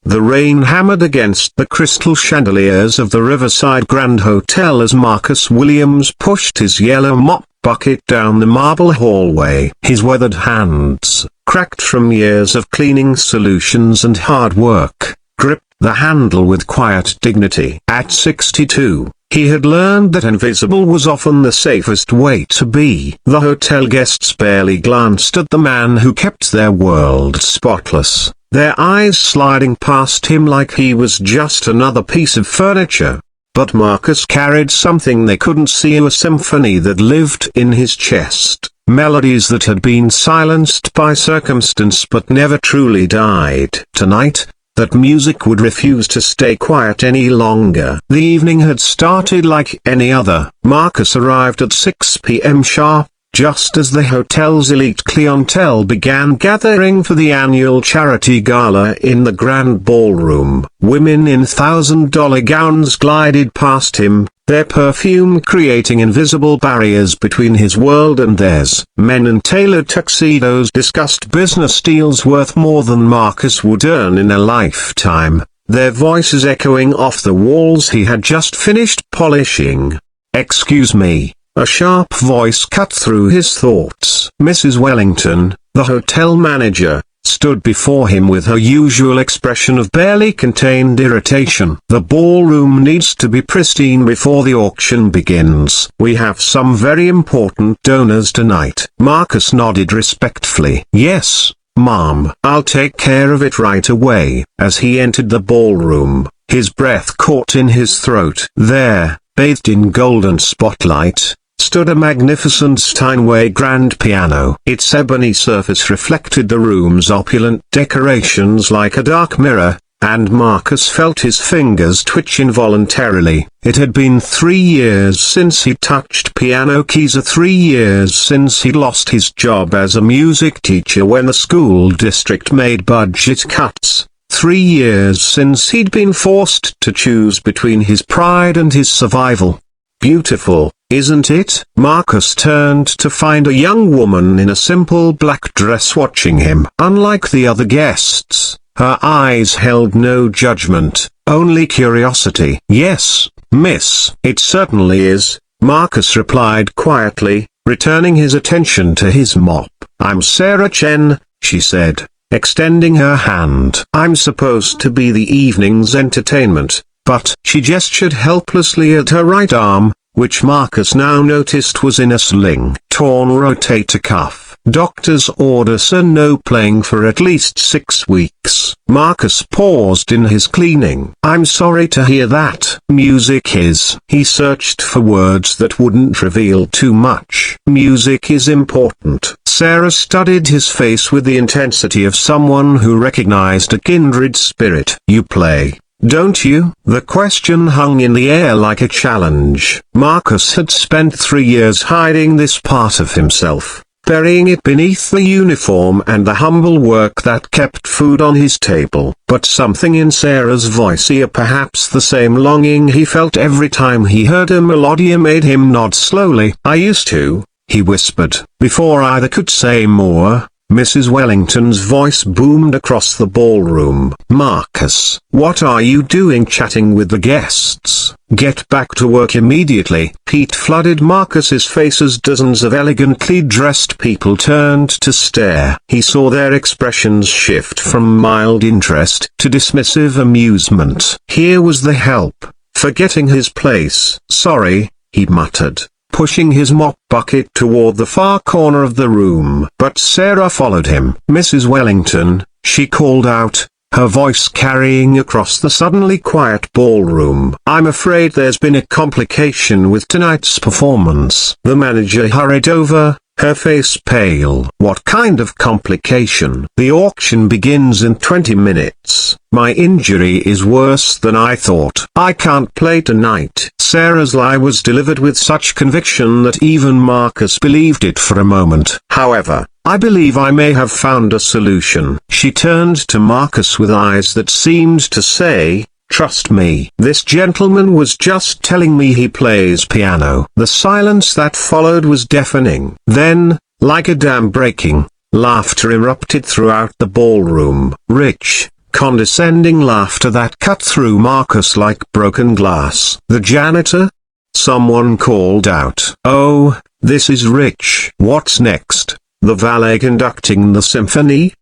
The rain hammered against the crystal chandeliers of the Riverside Grand Hotel as Marcus Williams pushed his yellow mop bucket down the marble hallway. His weathered hands, cracked from years of cleaning solutions and hard work, gripped the handle with quiet dignity. At 62, he had learned that invisible was often the safest way to be. The hotel guests barely glanced at the man who kept their world spotless, their eyes sliding past him like he was just another piece of furniture. But Marcus carried something they couldn't see, a symphony that lived in his chest, melodies that had been silenced by circumstance but never truly died. Tonight, that music would refuse to stay quiet any longer. The evening had started like any other. Marcus arrived at 6 p.m. sharp, just as the hotel's elite clientele began gathering for the annual charity gala in the grand ballroom. Women in $1,000 gowns glided past him, their perfume creating invisible barriers between his world and theirs. Men in tailored tuxedos discussed business deals worth more than Marcus would earn in a lifetime, their voices echoing off the walls he had just finished polishing. "Excuse me." A sharp voice cut through his thoughts. Mrs. Wellington, the hotel manager, stood before him with her usual expression of barely contained irritation. "The ballroom needs to be pristine before the auction begins. We have some very important donors tonight." Marcus nodded respectfully. "Yes, ma'am. I'll take care of it right away." As he entered the ballroom, his breath caught in his throat. There, bathed in golden spotlight, stood a magnificent Steinway grand piano. Its ebony surface reflected the room's opulent decorations like a dark mirror, and Marcus felt his fingers twitch involuntarily. It had been 3 years since he touched piano keys, 3 years since he'd lost his job as a music teacher when the school district made budget cuts. 3 years since he'd been forced to choose between his pride and his survival. Beautiful, isn't it? Marcus turned to find a young woman in a simple black dress watching him. Unlike the other guests, her eyes held no judgment, only curiosity. "Yes, miss." "It certainly is," Marcus replied quietly, returning his attention to his mop. "I'm Sarah Chen," she said, extending her hand. "I'm supposed to be the evening's entertainment, but—" She gestured helplessly at her right arm, which Marcus now noticed was in a sling. "Torn rotator cuff. Doctor's order, sir. No playing for at least 6 weeks." Marcus paused in his cleaning. "I'm sorry to hear that." "Music is—" He searched for words that wouldn't reveal too much. "Music is important." Sarah studied his face with the intensity of someone who recognized a kindred spirit. "You play, don't you?" The question hung in the air like a challenge. Marcus had spent 3 years hiding this part of himself, burying it beneath the uniform and the humble work that kept food on his table. But something in Sarah's voice, or perhaps the same longing he felt every time he heard a melody, made him nod slowly. "I used to," he whispered. Before either could say more, Mrs. Wellington's voice boomed across the ballroom. "Marcus, what are you doing chatting with the guests? Get back to work immediately." Heat flooded Marcus's face as dozens of elegantly dressed people turned to stare. He saw their expressions shift from mild interest to dismissive amusement. Here was the help, forgetting his place. "Sorry," he muttered, pushing his mop bucket toward the far corner of the room. But Sarah followed him. "Mrs. Wellington," she called out, her voice carrying across the suddenly quiet ballroom. "I'm afraid there's been a complication with tonight's performance." The manager hurried over, her face pale. "What kind of complication?" "The auction begins in 20 minutes. My injury is worse than I thought. I can't play tonight." Sarah's lie was delivered with such conviction that even Marcus believed it for a moment. "However, I believe I may have found a solution." She turned to Marcus with eyes that seemed to say, "Trust me. This gentleman was just telling me he plays piano." The silence that followed was deafening. Then, like a dam breaking, laughter erupted throughout the ballroom. Rich, condescending laughter that cut through Marcus like broken glass. "The janitor?" someone called out. "Oh, this is Rich." "What's next? The valet conducting the symphony?"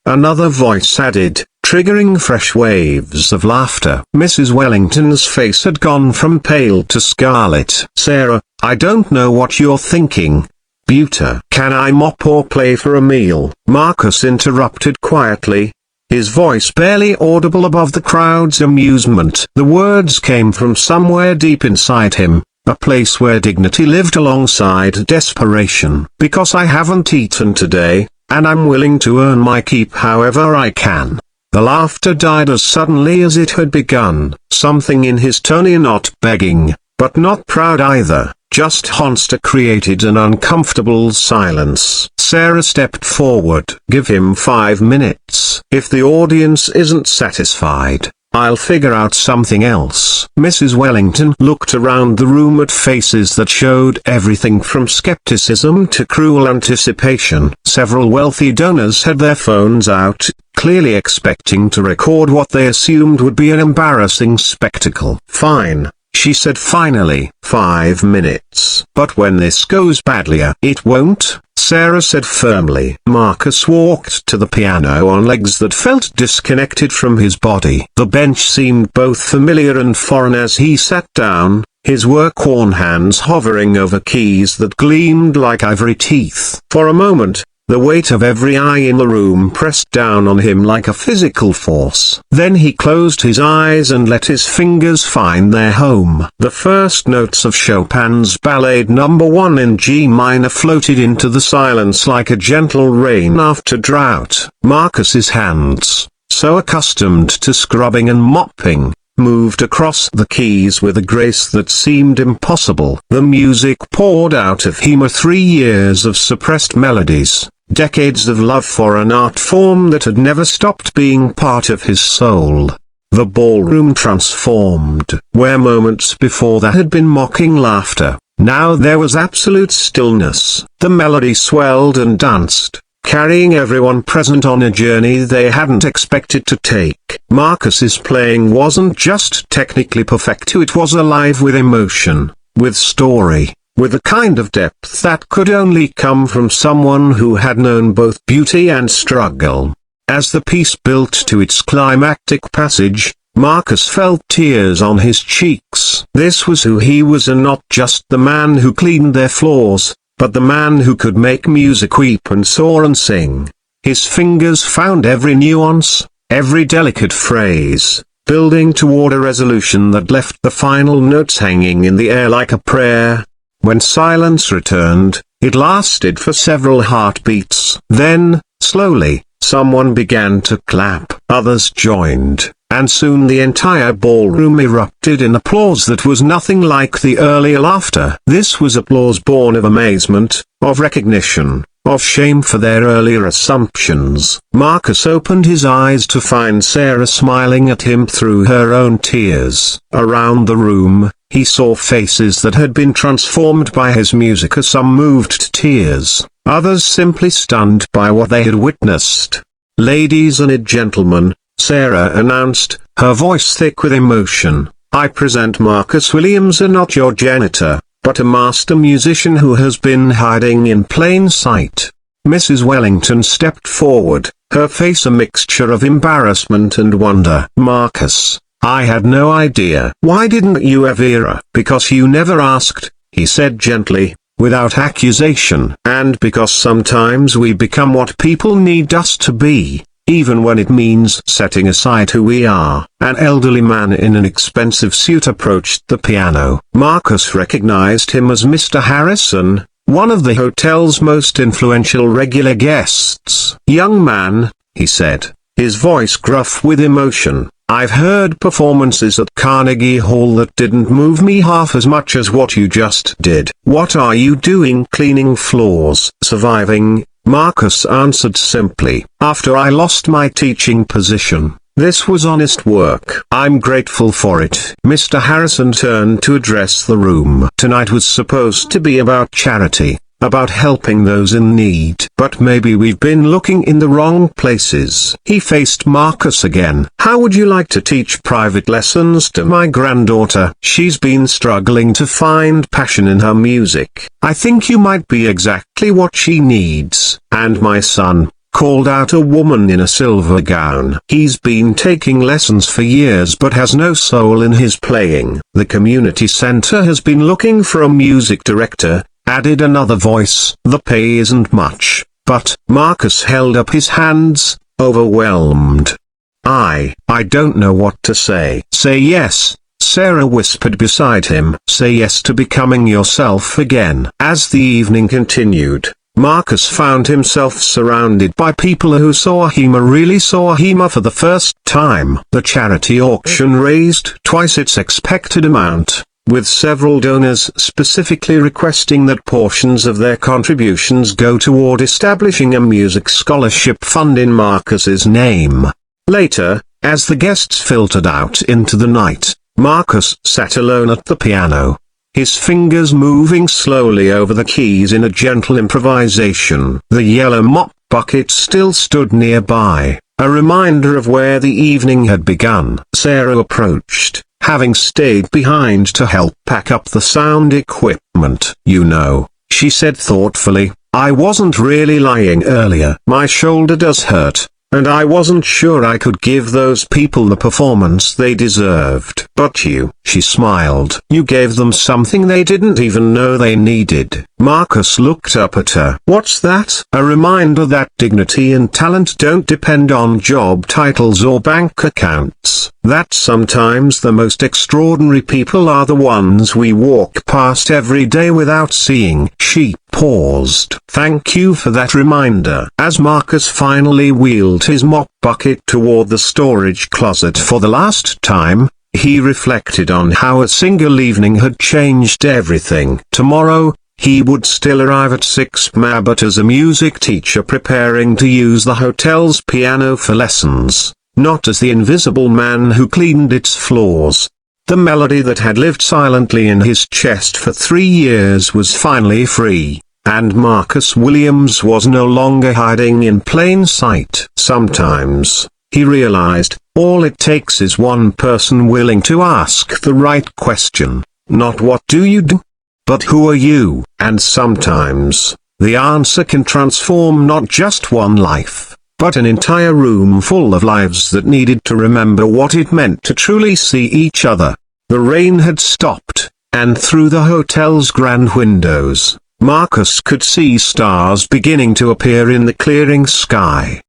another voice added, triggering fresh waves of laughter. Mrs. Wellington's face had gone from pale to scarlet. "Sarah, I don't know what you're thinking. Buter. Can I mop or play for a meal?" Marcus interrupted quietly, his voice barely audible above the crowd's amusement. The words came from somewhere deep inside him, a place where dignity lived alongside desperation. "Because I haven't eaten today, and I'm willing to earn my keep however I can." The laughter died as suddenly as it had begun. Something in his tone, not begging, but not proud either, just honest, created an uncomfortable silence. Sarah stepped forward. "Give him 5 minutes. If the audience isn't satisfied, I'll figure out something else." Mrs. Wellington looked around the room at faces that showed everything from skepticism to cruel anticipation. Several wealthy donors had their phones out, clearly expecting to record what they assumed would be an embarrassing spectacle. "Fine," she said finally. 5 minutes. "But when this goes badly, it won't," Sarah said firmly. Marcus walked to the piano on legs that felt disconnected from his body. The bench seemed both familiar and foreign as he sat down, his work-worn hands hovering over keys that gleamed like ivory teeth. For a moment, the weight of every eye in the room pressed down on him like a physical force. Then he closed his eyes and let his fingers find their home. The first notes of Chopin's Ballade No. 1 in G minor floated into the silence like a gentle rain after drought. Marcus's hands, so accustomed to scrubbing and mopping, moved across the keys with a grace that seemed impossible. The music poured out of him, 3 years of suppressed melodies, decades of love for an art form that had never stopped being part of his soul. The ballroom transformed. Where moments before there had been mocking laughter, now there was absolute stillness. The melody swelled and danced, carrying everyone present on a journey they hadn't expected to take. Marcus's playing wasn't just technically perfecto, it was alive with emotion, with story, with a kind of depth that could only come from someone who had known both beauty and struggle. As the piece built to its climactic passage, Marcus felt tears on his cheeks. This was who he was, and not just the man who cleaned their floors, but the man who could make music weep and soar and sing. His fingers found every nuance, every delicate phrase, building toward a resolution that left the final notes hanging in the air like a prayer. When silence returned, it lasted for several heartbeats. Then, slowly, someone began to clap. Others joined, and soon the entire ballroom erupted in applause that was nothing like the earlier laughter. This was applause born of amazement, of recognition, of shame for their earlier assumptions. Marcus opened his eyes to find Sarah smiling at him through her own tears. Around the room, he saw faces that had been transformed by his music, some moved to tears, others simply stunned by what they had witnessed. "Ladies and gentlemen," Sarah announced, her voice thick with emotion, "I present Marcus Williams, not your janitor, but a master musician who has been hiding in plain sight." Mrs. Wellington stepped forward, her face a mixture of embarrassment and wonder. "Marcus, I had no idea." "Why didn't you ever?" "Because you never asked," he said gently, without accusation. "And because sometimes we become what people need us to be, even when it means setting aside who we are." An elderly man in an expensive suit approached the piano. Marcus recognized him as Mr. Harrison, one of the hotel's most influential regular guests. "Young man," he said, his voice gruff with emotion, "I've heard performances at Carnegie Hall that didn't move me half as much as what you just did. What are you doing cleaning floors?" "Surviving," Marcus answered simply. "After I lost my teaching position, this was honest work. I'm grateful for it." Mr. Harrison turned to address the room. "Tonight was supposed to be about charity, about helping those in need. But maybe we've been looking in the wrong places. He faced Marcus again. How would you like to teach private lessons to my granddaughter? She's been struggling to find passion in her music. I think you might be exactly what she needs. And my son, called out a woman in a silver gown. He's been taking lessons for years but has no soul in his playing. The community center has been looking for a music director, added another voice. The pay isn't much, but Marcus held up his hands, overwhelmed. I don't know what to say. Say yes, Sarah whispered beside him. Say yes to becoming yourself again. As the evening continued, Marcus found himself surrounded by people who really saw him for the first time. The charity auction raised twice its expected amount, with several donors specifically requesting that portions of their contributions go toward establishing a music scholarship fund in Marcus's name. Later, as the guests filtered out into the night, Marcus sat alone at the piano, his fingers moving slowly over the keys in a gentle improvisation. The yellow mop bucket still stood nearby, a reminder of where the evening had begun. Sarah approached, having stayed behind to help pack up the sound equipment. You know, she said thoughtfully, I wasn't really lying earlier. My shoulder does hurt, and I wasn't sure I could give those people the performance they deserved. But she smiled. You gave them something they didn't even know they needed. Marcus looked up at her. What's that? A reminder that dignity and talent don't depend on job titles or bank accounts. That sometimes the most extraordinary people are the ones we walk past every day without seeing. She paused. Thank you for that reminder. As Marcus finally wheeled his mop bucket toward the storage closet for the last time, he reflected on how a single evening had changed everything. Tomorrow, he would still arrive at 6 p.m. but as a music teacher preparing to use the hotel's piano for lessons, not as the invisible man who cleaned its floors. The melody that had lived silently in his chest for 3 years was finally free, and Marcus Williams was no longer hiding in plain sight. Sometimes, he realized, all it takes is one person willing to ask the right question, not what do you do, but who are you? And sometimes, the answer can transform not just one life, but an entire room full of lives that needed to remember what it meant to truly see each other. The rain had stopped, and through the hotel's grand windows, Marcus could see stars beginning to appear in the clearing sky.